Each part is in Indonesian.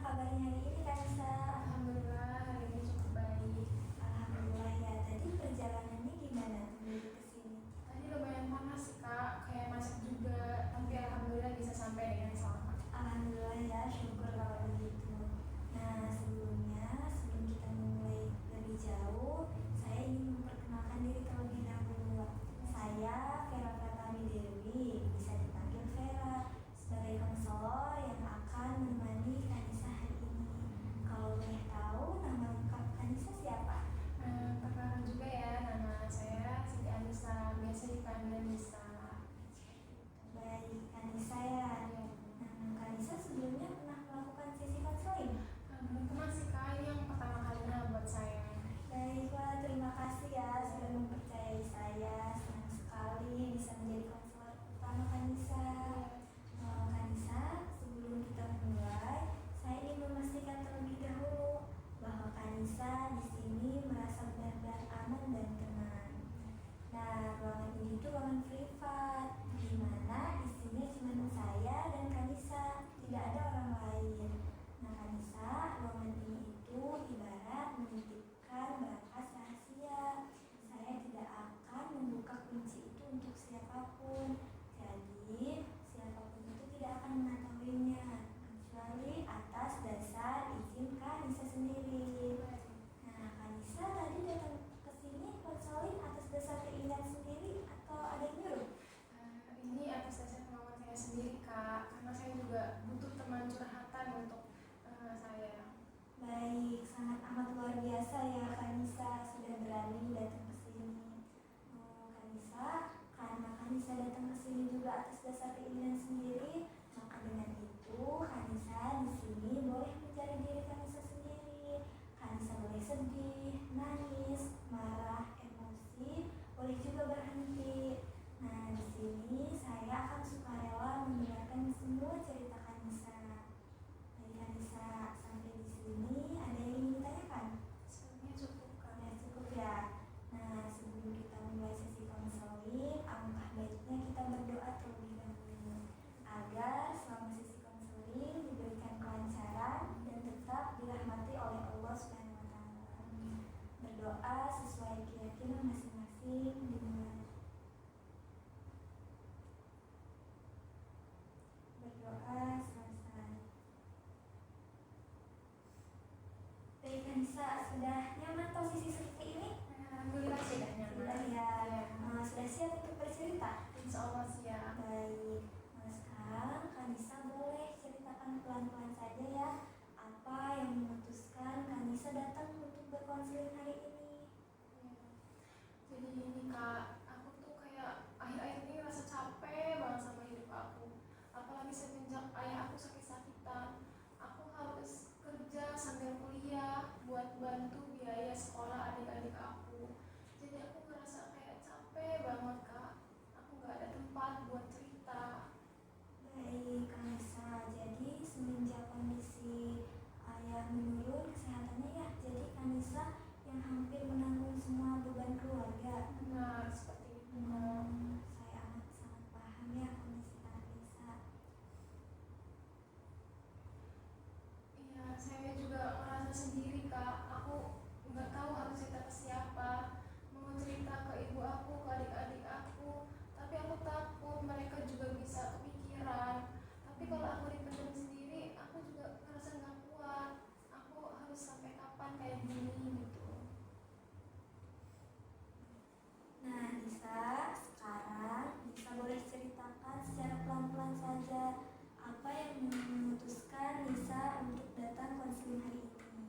kabarnya hari ini Kanisa? Alhamdulillah hari ini cukup baik. Alhamdulillah ya. Tadi perjalanannya gimana tuh menuju ke sini? Tadi lumayan panas sih kak, kayak macet juga. Tapi alhamdulillah bisa sampai dengan selamat. Alhamdulillah ya, syukur kalau begitu. Nah, sebelum kita memulai lebih jauh, saya ingin memperkenalkan diri terlebih dahulu. Saya Vera Pratami Dewi, bisa dipanggil Vera, sebagai konselor yang akan menemani Kanisa hari ini. Kalau boleh tahu nama lengkap Kanisa siapa? Perkenalkan juga ya, nama saya Siti Anissa, biasa dipanggil Nisa. Baik, Kanisa ya. Nah, Kanisa sebelumnya pernah melakukan sesi konseling? Belum pernah sih kak, ini yang pertama kalinya buat saya. Baiklah, terima kasih ya sudah mempercayai saya. Senang sekali bisa menjadi konselor utama Kanisa. Kanisa, sebelum kita mulai, saya ingin memastikan terlebih dahulu bahwa Kanisa di sini merasa benar-benar aman dan tenang. Nah, ruangan ini itu ruangan privat, di mana isinya cuma saya dan Kanisa, tidak ada orang lain. Nah, Kanisa, ruangan ini itu ibarat menitipkan berkas rahasia. Saya tidak akan membuka kunci itu untuk siapapun. Jadi, siapapun itu tidak akan mengetahuinya, kecuali atas dasar izin Kanisa sendiri. Nah, Kanisa tadi datang ke sini konseling atas dasar keinginan sendiri atau ada yang nyuruh? Ini atas dasar kemauan saya sendiri kak, karena saya juga butuh teman curhatan untuk saya. Baik, sangat amat luar biasa ya Kanisa sudah berani datang ke sini. Kanisa, karena Kanisa datang ke sini juga atas dasar keinginan sendiri, maka dengan itu Kanisa di sini boleh mencari diri Kanisa sendiri. Kanisa boleh sedih, nangis, marah, emosi, boleh juga berhenti. Nah, di sini saya akan sukarela mendengarkan semua cerita Kanisa. Baik Kanisa, sampai di sini ada yang ingin ditanyakan? Sebenarnya cukup kak. Ya, cukup ya. Nah, sebelum kita mulai sesi konseling, alangkah baiknya kita berdoa terlebih dahulu agar selama sesi konseling diberikan kelancaran dan tetap dirahmati oleh Allah Subhanahu wa taala. Berdoa sesuai keyakinan masing-masing dimulai. Berdoa selesai. Baik Kanisa, sudah nyaman posisi seperti ini? Alhamdulillah sudah nyaman. Sudah ya. Sudah siap untuk bercerita? Insya Allah siap. Baik. Sekarang Kanisa boleh ceritakan pelan-pelan saja ya, apa yang memutuskan Kanisa datang untuk berkonseling hari ini? Jadi ini kak, aku tuh kayak akhir-akhir ini rasa capek banget sama hidup aku. Apalagi semenjak ayah aku sakit-sakitan. Aku harus kerja sambil kuliah buat bantu biaya sekolah adik-adik aku. Jadi aku ngerasa kayak capek banget kak. Aku gak ada tempat buat cerita. Baik Kanisa, jadi semenjak kondisi ayah menurun kesehatannya ya, jadi Kanisa yang hampir menanggung semua beban keluarga. Benar, seperti itu. Saya amat sangat paham ya kondisi Kanisa. Iya, saya juga merasa sendiri kak. Aku nggak tahu harus cerita ke siapa. Mau cerita ke ibu aku, ke adik-adik aku, tapi aku takut mereka juga bisa kepikiran. Tapi kalau aku dipendam sendiri, aku juga ngerasa nggak kuat. Aku harus sampai kapan kayak gini gitu. Nah, Nisa, sekarang Nisa boleh ceritakan secara pelan-pelan saja apa yang memutuskan Nisa untuk datang konseling hari ini.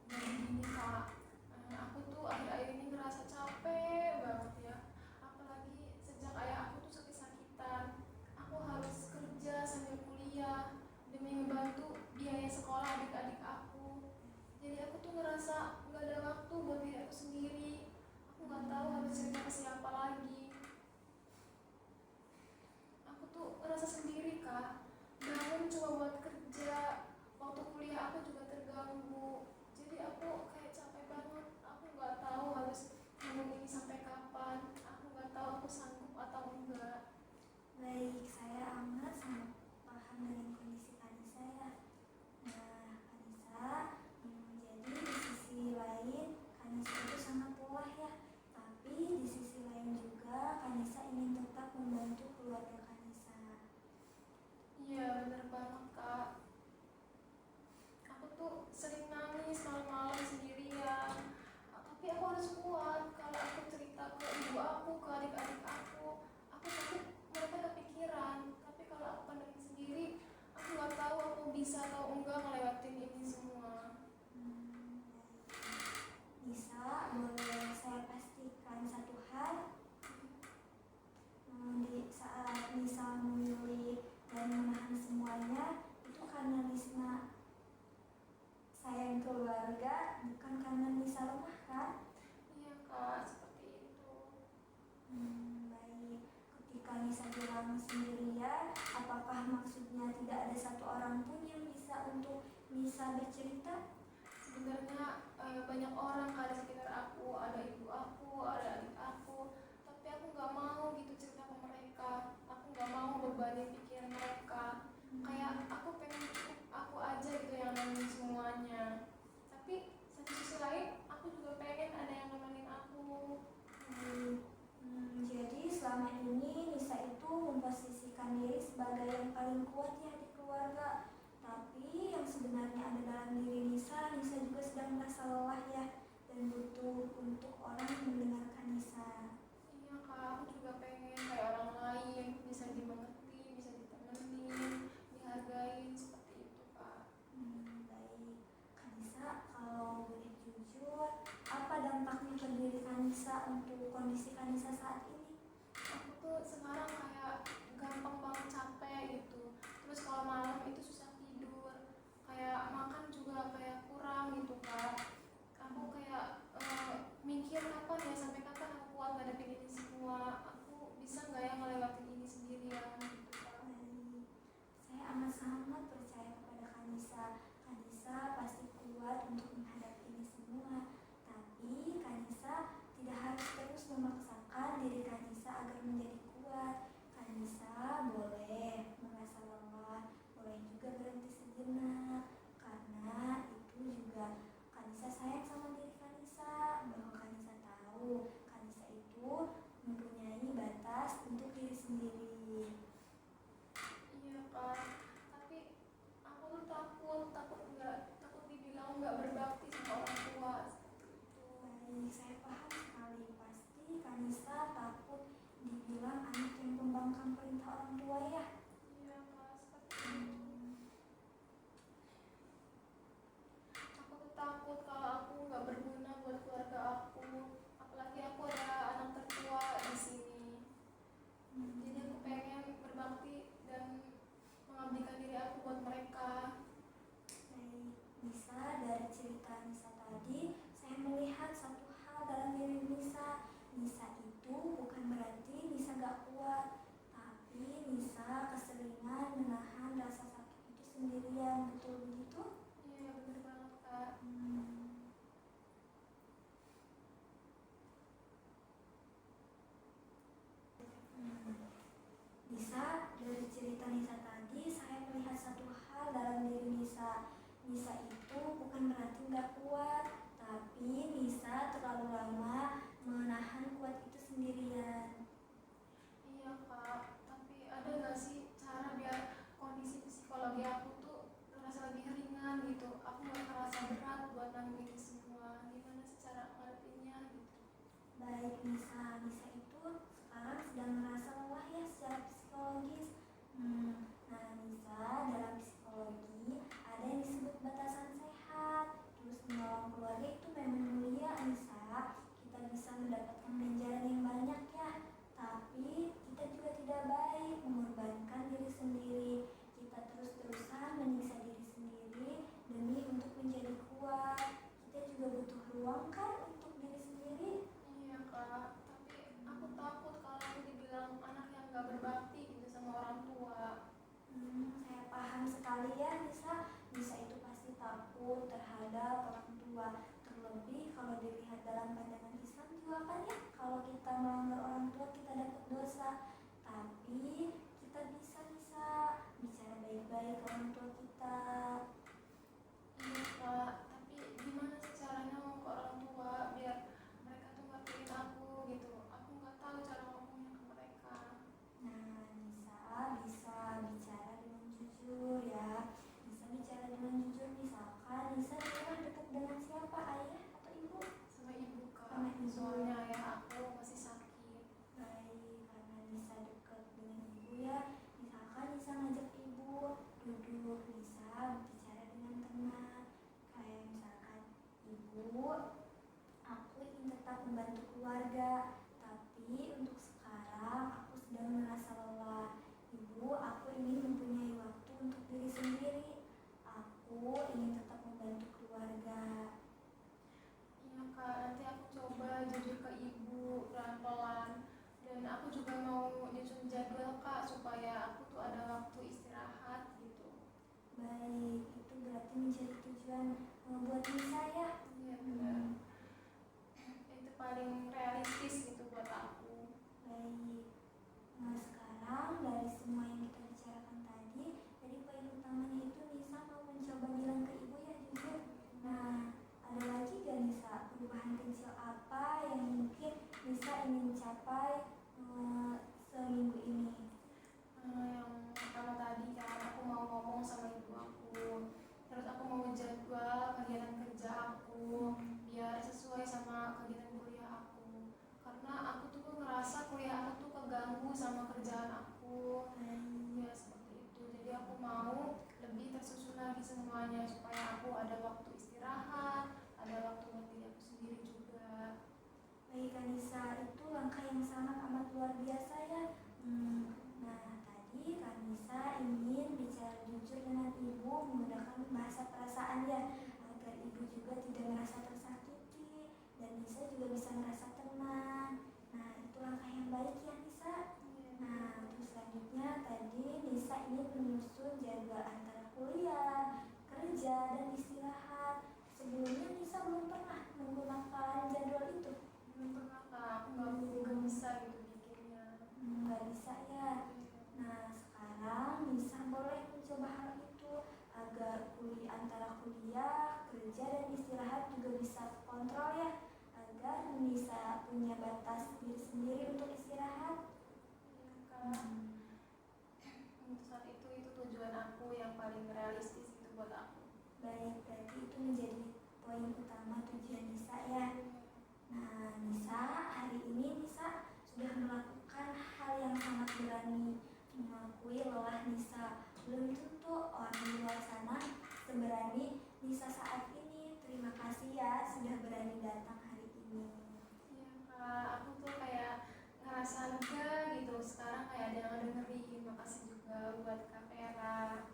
Dan gini kak, aku tuh akhir-akhir ini ngerasa capek banget ya. Apalagi sejak ayah aku tuh sakit-sakitan. Aku harus kerja sambil kuliah demi membantu biaya sekolah adik-adik aku. Jadi aku tuh ngerasa nggak ada waktu buat diri aku sendiri. Aku nggak tahu harus cerita ke siapa lagi. Aku tuh ngerasa sendiri kak. Bangun cuma buat kerja. Waktu kuliah aku juga terganggu. Jadi aku kayak capek banget. Aku nggak tahu harus ngomong ini sampai kapan. Aku nggak tahu aku sanggup atau enggak. Baik, saya amat sangat paham dengan kondisi Kanisa ya. Nah, bisa atau enggak ngelewatin ini semua. Bisa, boleh saya pastikan satu hal. Di saat Nisa memilih dan menahan semuanya, itu karena Nisa sayang keluarga, bukan karena Nisa lemah kan? Iya kak, seperti itu. Baik. Ketika Nisa bilang sendirian, apakah maksudnya tidak ada satu orang pun yang bisa untuk Nisa bercerita? Sebenarnya banyak orang kak di sekitar aku, ada ibu aku, ada adik aku, tapi aku nggak mau gitu cerita ke mereka. Aku nggak mau bebanin pikiran mereka. Kayak aku pengen cukup aku aja gitu yang nemenin semuanya. Tapi satu sisi lain, aku juga pengen ada yang nemenin aku. Jadi selama ini Nisa itu memposisikan diri sebagai yang paling kuat ya di keluarga. Tapi yang sebenarnya ada dalam diri Nisa juga sedang merasa lelah ya, dan butuh untuk orang yang mendengarkan Nisa. Iya kak, aku juga pengen kayak orang lain, bisa dimengerti, bisa ditemenin, dihargain, seperti itu kak. Baik, Kanisa, kalau boleh jujur, apa dampaknya ke diri Kanisa untuk kondisi Kanisa saat ini? Aku tuh sekarang kayak gampang banget capek gitu. Terus kalau malam itu susah tidur, kayak makan juga kayak kurang gitu kak. Aku kayak mikir kapan ya, sampai kapan aku kuat ngadepin ini semua. Aku bisa nggak ya ngelewatin ini sendirian gitu kak. Baik, saya amat-amat percaya kepada Kanisa. Kanisa pasti kuat untuk menghadapi ini semua. Tapi Kanisa tidak harus terus memaksakan diri Kanisa agar menjadi kuat. Kanisa boleh merasa lelah, boleh juga berhenti sejenak. Karena itu juga Kanisa sayang sama diri Kanisa, bahwa Kanisa tahu Kanisa itu mempunyai batas untuk diri sendiri. Iya kak, tapi aku tuh takut dibilang nggak berbakti sama orang tua seperti itu. Baik, saya paham sekali. Pasti Kanisa takut dibilang anak yang membangkang perintah orang tua ya. Iya kak, seperti itu. Aku tuh takut kalau aku nggak berguna buat keluarga aku, apalagi aku adalah anak tertua di sini. Jadi aku pengen berbakti dan mengabdikan diri aku buat mereka. Baik, Nisa, dari cerita Nisa tadi, saya melihat satu hal dalam diri Nisa. Nisa itu bukan berarti Nisa gak kuat, tapi Nisa keseringan menahan rasa sakit itu sendirian. Betul begitu? Iya bener banget kak. Nisa, dari cerita Nisa tadi, saya melihat satu hal dalam diri Nisa. Nisa itu bukan berarti nggak kuat, tapi Nisa terlalu lama menahan kuat itu sendirian. Iya kak, tapi ada gak sih cara biar kondisi psikologi aku tuh terasa lebih ringan gitu? Aku gak terasa berat buat nanggung ini semua. Gimana sih cara ngadepinnya gitu? Baik Nisa, Nisa itu sekarang sedang merasa lelah ya secara psikologis. Nah Nisa, dalam psikologi ada yang disebut batasan sehat. Terus menolong keluarga itu memang mulia Nisa. Kita bisa mendapatkan ganjaran yang banyak ya. Tapi kita juga tidak baik mengorbankan diri sendiri. Kita terus-terusan menyiksa diri sendiri demi untuk menjadi kuat. Kita juga butuh ruang kan untuk diri sendiri. Iya kak, tapi aku takut kalau aku dibilang anak yang gak berbakti gitu sama orang tua. Saya paham sekali ya Nisa. Nisa itu pasti takut terhadap orang tua. Terlebih kalau dilihat dalam pandangan Islam juga kan ya, kalau kita melanggar orang tua kita dapat dosa. Tapi kita bisa bicara baik-baik ke orang tua kita. Iya kak, tapi gimana sih caranya ngomong ke orang tua biar mereka tuh ngertiin aku gitu? Aku gak tahu cara ngomongnya ke mereka. Nah Nisa bisa bicara dengan jujur ya. Nisa bicara dengan jujur, misalkan Nisa di rumah dekat dengan siapa, ayah atau ibu? Sama ibu kak, Sama ibu. soalnya ayah aku masih sakit. Baik, karena Nisa dekat dengan ibu ya, misalkan Nisa ngajak ibu duduk ingin mempunyai waktu untuk diri sendiri. Aku ingin tetap membantu keluarga. Iya kak, nanti aku coba jujur ke ibu pelan-pelan. Dan aku juga mau nyusun jadwal kak supaya aku tuh ada waktu istirahat gitu. Baik, itu berarti menjadi tujuan buat Nisa ya. Iya benar. Itu paling realistis gitu buat aku. Baik. Nah, sekarang dari semua yang kita bicarakan tadi poin utamanya itu Nisa mau mencoba bilang ke ibu ya jujur. Nah, ada lagi gak Nisa perubahan kecil apa yang mungkin Nisa ingin capai seminggu ini? Yang pertama tadi kan aku mau ngomong sama ibu aku. Terus aku mau jadwal kegiatan kerja aku biar sesuai sama kegiatan kuliah aku. Karena aku tuh ngerasa kuliah aku tuh keganggu sama kerjaan aku. Ya seperti itu. Jadi aku mau lebih tersusun lagi semuanya supaya aku ada waktu istirahat, ada waktu buat diri aku sendiri juga. Baik Kanisa, itu langkah yang sangat amat luar biasa ya. Nah, tadi Kanisa ingin bicara jujur dengan ibu menggunakan bahasa perasaan ya, agar ibu juga tidak merasa tersakiti dan Nisa juga bisa merasa tenang. Nah, itu langkah yang baik ya Nisa. Nah, terus selanjutnya tadi Nisa ingin menyusun jadwal antara kuliah, kerja, dan istirahat. Sebelumnya Nisa belum pernah menggunakan jadwal itu. Belum pernah kak, aku nggak bisa gitu bikinnya. Nggak bisa ya. Nah, sekarang Nisa boleh mencoba hal itu agar antara kuliah, kerja, dan istirahat juga bisa kontrol ya, agar Nisa punya batas diri sendiri untuk istirahat. Iya kak. Untuk saat itu tujuan aku yang paling realistis itu buat aku. Baik, berarti itu menjadi poin utama tujuan Nisa ya. Nah, Nisa, hari ini Nisa sudah melakukan hal yang sangat berani, mengakui lelah Nisa. Belum tentu orang di luar sana seberani Nisa saat ini. Terima kasih ya sudah berani datang hari ini. Iya kak, aku tuh kayak ngerasa lega gitu. Sekarang kayak ada yang dengerin. Makasih juga buat Kak Vera.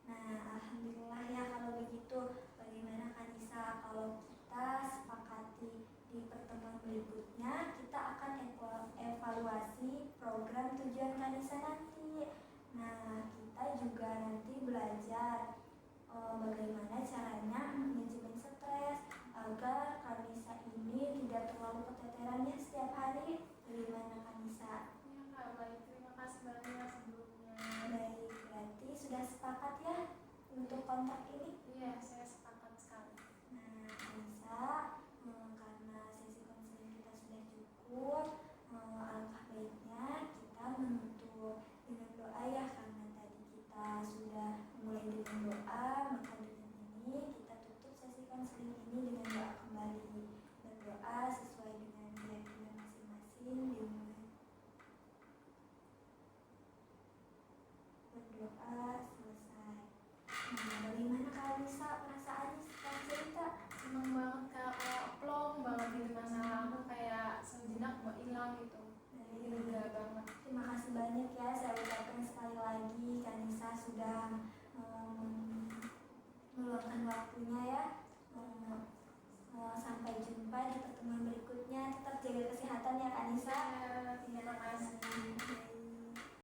Nah, alhamdulillah ya kalau begitu. Bagaimana Kanisa kalau kita sepakati di pertemuan berikutnya kita akan evaluasi program tujuan Kanisa nanti. Nah, kita juga nanti belajar bagaimana caranya manajemen stres agar Kanisa ini tidak terlalu keteteran ya setiap hari. Bagaimana Kanisa? Iya kak, baik. Terima kasih banyak sebelumnya. Baik, berarti sudah sepakat ya untuk kontrak ini? Iya, saya sepakat sekali. Nah, Kanisa, karena sesi konseling kita sudah cukup, alangkah baiknya kita menutup dengan doa ya, karena tadi kita sudah mulai dengan doa, maka dengan ini kita tutup sesi konseling ini dengan doa kembali. Berdoa sesuai dengan keyakinan masing-masing, dimulai. Berdoa selesai. Nah, bagaimana Kanisa perasaannya setelah cerita? Seneng banget kak, kayak plong banget gitu masalah aku kayak sejenak mau hilang gitu. Jadi lega banget. Terima kasih banyak ya, saya ucapkan sekali lagi Kanisa sudah meluangkan waktunya ya. Sampai jumpa di pertemuan berikutnya. Tetap jaga kesehatan ya Kanisa. Terima kasih.